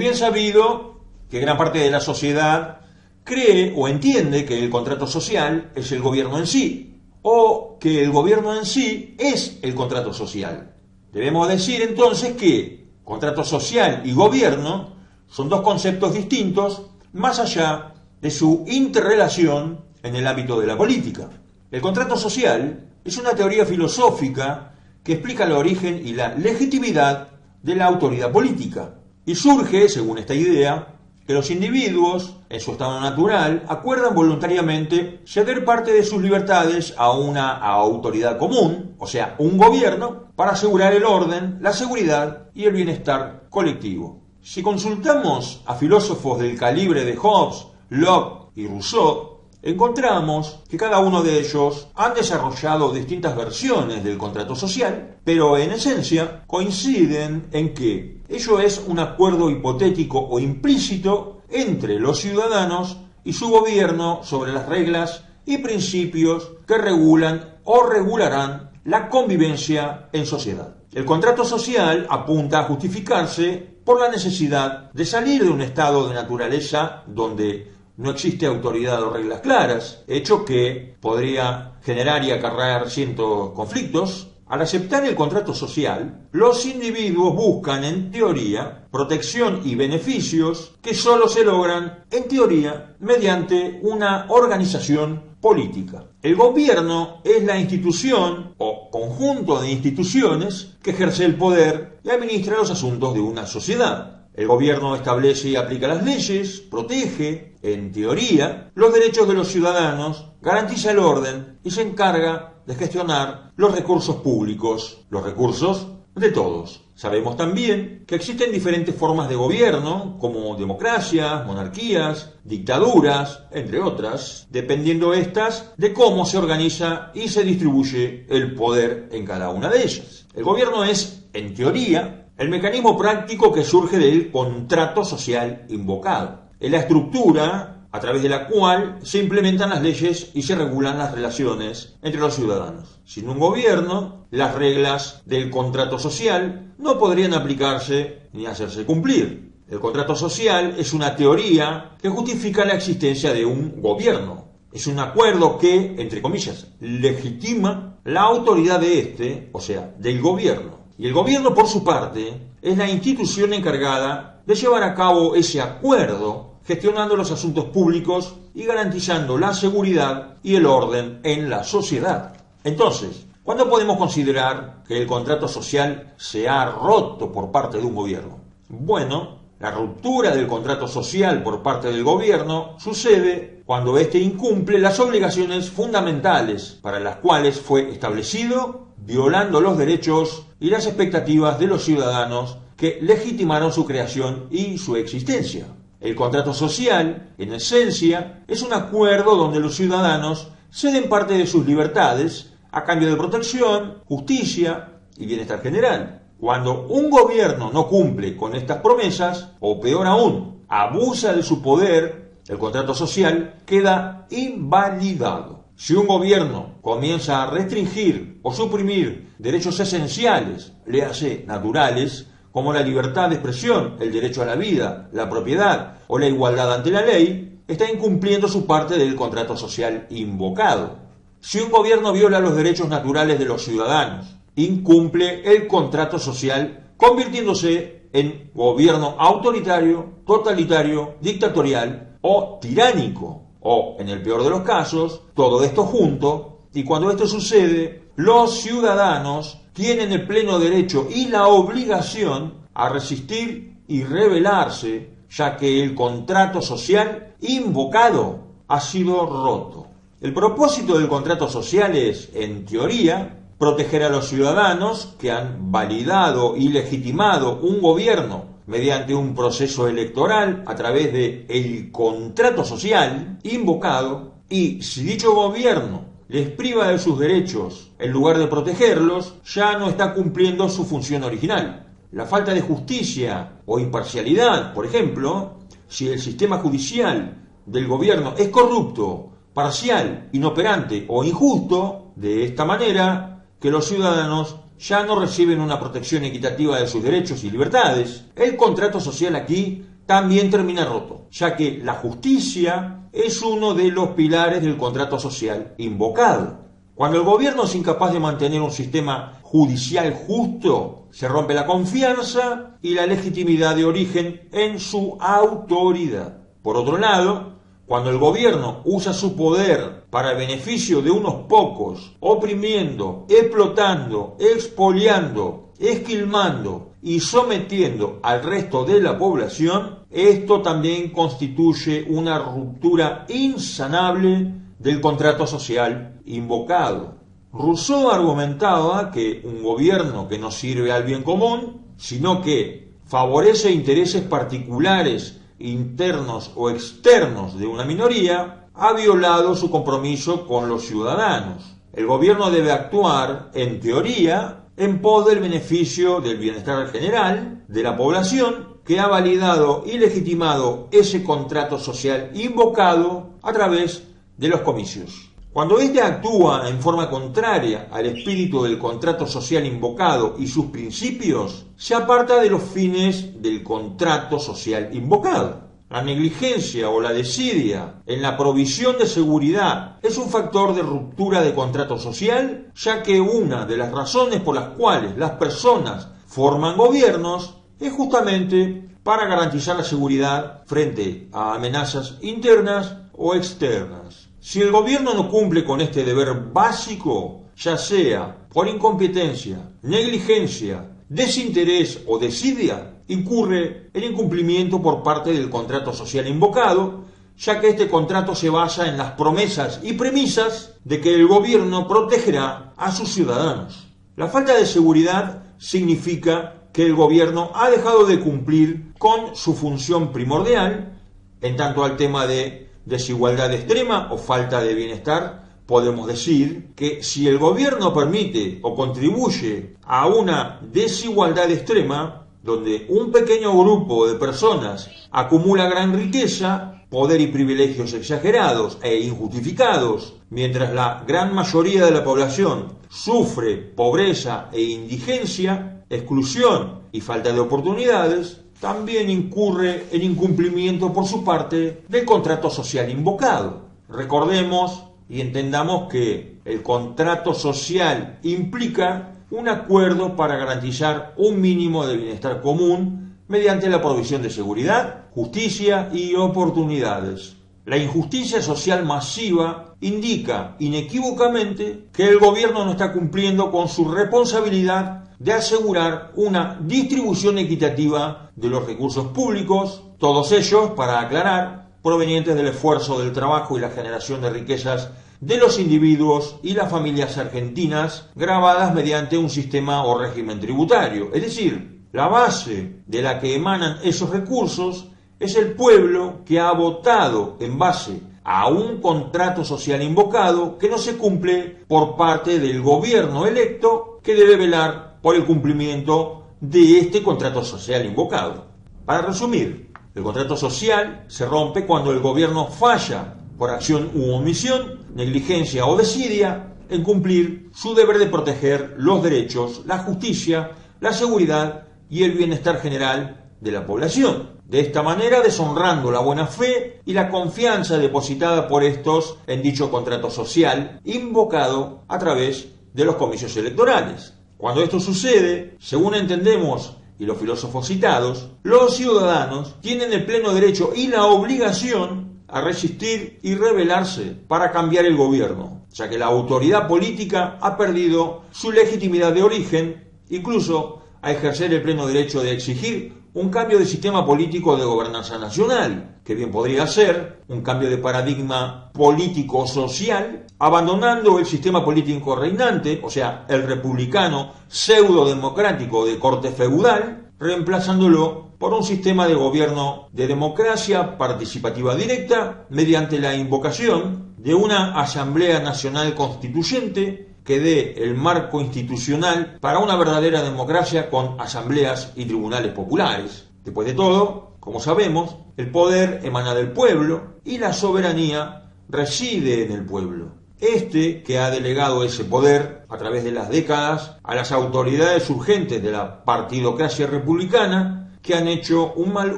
bien sabido que gran parte de la sociedad cree o entiende que el contrato social es el gobierno en sí, o que el gobierno en sí es el contrato social. Debemos decir entonces que contrato social y gobierno son dos conceptos distintos más allá de su interrelación en el ámbito de la política. El contrato social es una teoría filosófica que explica el origen y la legitimidad de la autoridad política. Y surge, según esta idea, que los individuos, en su estado natural, acuerdan voluntariamente ceder parte de sus libertades a una autoridad común, o sea, un gobierno, para asegurar el orden, la seguridad y el bienestar colectivo. Si consultamos a filósofos del calibre de Hobbes, Locke y Rousseau, encontramos que cada uno de ellos han desarrollado distintas versiones del contrato social, pero en esencia coinciden en que ello es un acuerdo hipotético o implícito entre los ciudadanos y su gobierno sobre las reglas y principios que regulan o regularán la convivencia en sociedad. El contrato social apunta a justificarse por la necesidad de salir de un estado de naturaleza donde no existe autoridad o reglas claras, hecho que podría generar y acarrear ciertos conflictos. Al aceptar el contrato social, los individuos buscan, en teoría, protección y beneficios que solo se logran, en teoría, mediante una organización política. El gobierno es la institución o conjunto de instituciones que ejerce el poder y administra los asuntos de una sociedad. El gobierno establece y aplica las leyes, protege, en teoría, los derechos de los ciudadanos, garantiza el orden y se encarga de gestionar los recursos públicos, los recursos de todos. Sabemos también que existen diferentes formas de gobierno, como democracias, monarquías, dictaduras, entre otras, dependiendo estas de cómo se organiza y se distribuye el poder en cada una de ellas. El gobierno es, en teoría, el mecanismo práctico que surge del contrato social invocado. Es la estructura a través de la cual se implementan las leyes y se regulan las relaciones entre los ciudadanos. Sin un gobierno, las reglas del contrato social no podrían aplicarse ni hacerse cumplir. El contrato social es una teoría que justifica la existencia de un gobierno. Es un acuerdo que, entre comillas, legitima la autoridad de este, o sea, del gobierno. Y el gobierno, por su parte, es la institución encargada de llevar a cabo ese acuerdo, gestionando los asuntos públicos y garantizando la seguridad y el orden en la sociedad. Entonces, ¿cuándo podemos considerar que el contrato social se ha roto por parte de un gobierno? Bueno, la ruptura del contrato social por parte del gobierno sucede cuando éste incumple las obligaciones fundamentales para las cuales fue establecido, violando los derechos y las expectativas de los ciudadanos que legitimaron su creación y su existencia. El contrato social, en esencia, es un acuerdo donde los ciudadanos ceden parte de sus libertades a cambio de protección, justicia y bienestar general. Cuando un gobierno no cumple con estas promesas, o peor aún, abusa de su poder, el contrato social queda invalidado. Si un gobierno comienza a restringir o suprimir derechos esenciales, léase naturales, como la libertad de expresión, el derecho a la vida, la propiedad o la igualdad ante la ley, está incumpliendo su parte del contrato social invocado. Si un gobierno viola los derechos naturales de los ciudadanos, incumple el contrato social, convirtiéndose en gobierno autoritario, totalitario, dictatorial o tiránico. O, en el peor de los casos, todo esto junto, y cuando esto sucede, los ciudadanos tienen el pleno derecho y la obligación a resistir y rebelarse, ya que el contrato social invocado ha sido roto. El propósito del contrato social es, en teoría, proteger a los ciudadanos que han validado y legitimado un gobierno mediante un proceso electoral a través de el contrato social invocado, y si dicho gobierno les priva de sus derechos en lugar de protegerlos, ya no está cumpliendo su función original. La falta de justicia o imparcialidad, por ejemplo, si el sistema judicial del gobierno es corrupto, parcial, inoperante o injusto, de esta manera que los ciudadanos ya no reciben una protección equitativa de sus derechos y libertades. El contrato social aquí también termina roto, ya que la justicia es uno de los pilares del contrato social invocado. Cuando el gobierno es incapaz de mantener un sistema judicial justo, se rompe la confianza y la legitimidad de origen en su autoridad. Por otro lado, cuando el gobierno usa su poder para el beneficio de unos pocos, oprimiendo, explotando, expoliando, esquilmando y sometiendo al resto de la población, esto también constituye una ruptura insanable del contrato social invocado. Rousseau argumentaba que un gobierno que no sirve al bien común, sino que favorece intereses particulares, internos o externos de una minoría, ha violado su compromiso con los ciudadanos. El gobierno debe actuar, en teoría, en pos del beneficio del bienestar general de la población, que ha validado y legitimado ese contrato social invocado a través de los comicios. Cuando éste actúa en forma contraria al espíritu del contrato social invocado y sus principios, se aparta de los fines del contrato social invocado. La negligencia o la desidia en la provisión de seguridad es un factor de ruptura de contrato social, ya que una de las razones por las cuales las personas forman gobiernos es justamente para garantizar la seguridad frente a amenazas internas o externas. Si el gobierno no cumple con este deber básico, ya sea por incompetencia, negligencia, desinterés o desidia, incurre en incumplimiento por parte del contrato social invocado, ya que este contrato se basa en las promesas y premisas de que el gobierno protegerá a sus ciudadanos. La falta de seguridad significa que el gobierno ha dejado de cumplir con su función primordial. En tanto al tema de desigualdad extrema o falta de bienestar, podemos decir que si el gobierno permite o contribuye a una desigualdad extrema, donde un pequeño grupo de personas acumula gran riqueza, poder y privilegios exagerados e injustificados, mientras la gran mayoría de la población sufre pobreza e indigencia, exclusión y falta de oportunidades, también incurre en incumplimiento por su parte del contrato social invocado. Recordemos y entendamos que el contrato social implica un acuerdo para garantizar un mínimo de bienestar común mediante la provisión de seguridad, justicia y oportunidades. La injusticia social masiva indica inequívocamente que el gobierno no está cumpliendo con su responsabilidad de asegurar una distribución equitativa de los recursos públicos, todos ellos, para aclarar, provenientes del esfuerzo del trabajo y la generación de riquezas de los individuos y las familias argentinas, grabadas mediante un sistema o régimen tributario. Es decir, la base de la que emanan esos recursos es el pueblo que ha votado en base a un contrato social invocado que no se cumple por parte del gobierno electo, que debe velar por el cumplimiento de este contrato social invocado. Para resumir, el contrato social se rompe cuando el gobierno falla por acción u omisión, negligencia o desidia en cumplir su deber de proteger los derechos, la justicia, la seguridad y el bienestar general de la población. De esta manera, deshonrando la buena fe y la confianza depositada por estos en dicho contrato social invocado a través de los comicios electorales. Cuando esto sucede, según entendemos y los filósofos citados, los ciudadanos tienen el pleno derecho y la obligación a resistir y rebelarse para cambiar el gobierno, ya que la autoridad política ha perdido su legitimidad de origen, incluso a ejercer el pleno derecho de exigir un cambio de sistema político de gobernanza nacional, que bien podría ser un cambio de paradigma político-social, abandonando el sistema político reinante, o sea, el republicano pseudo-democrático de corte feudal, reemplazándolo por un sistema de gobierno de democracia participativa directa mediante la invocación de una Asamblea Nacional Constituyente que dé el marco institucional para una verdadera democracia con asambleas y tribunales populares. Después de todo, como sabemos, el poder emana del pueblo y la soberanía reside en el pueblo. Este que ha delegado ese poder a través de las décadas a las autoridades urgentes de la partidocracia republicana, que han hecho un mal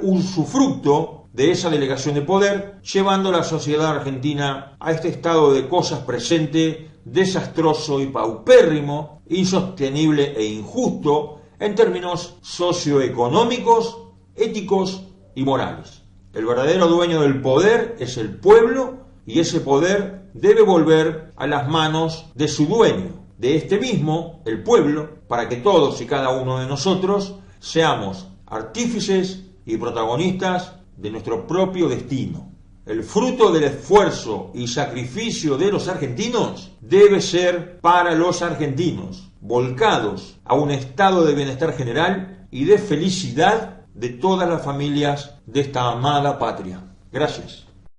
usufructo de esa delegación de poder, llevando a la sociedad argentina a este estado de cosas presente, desastroso y paupérrimo, insostenible e injusto en términos socioeconómicos, éticos y morales. El verdadero dueño del poder es el pueblo y ese poder debe volver a las manos de su dueño, de este mismo, el pueblo, para que todos y cada uno de nosotros seamos artífices y protagonistas de nuestro propio destino. El fruto del esfuerzo y sacrificio de los argentinos debe ser para los argentinos, volcados a un estado de bienestar general y de felicidad de todas las familias de esta amada patria. Gracias.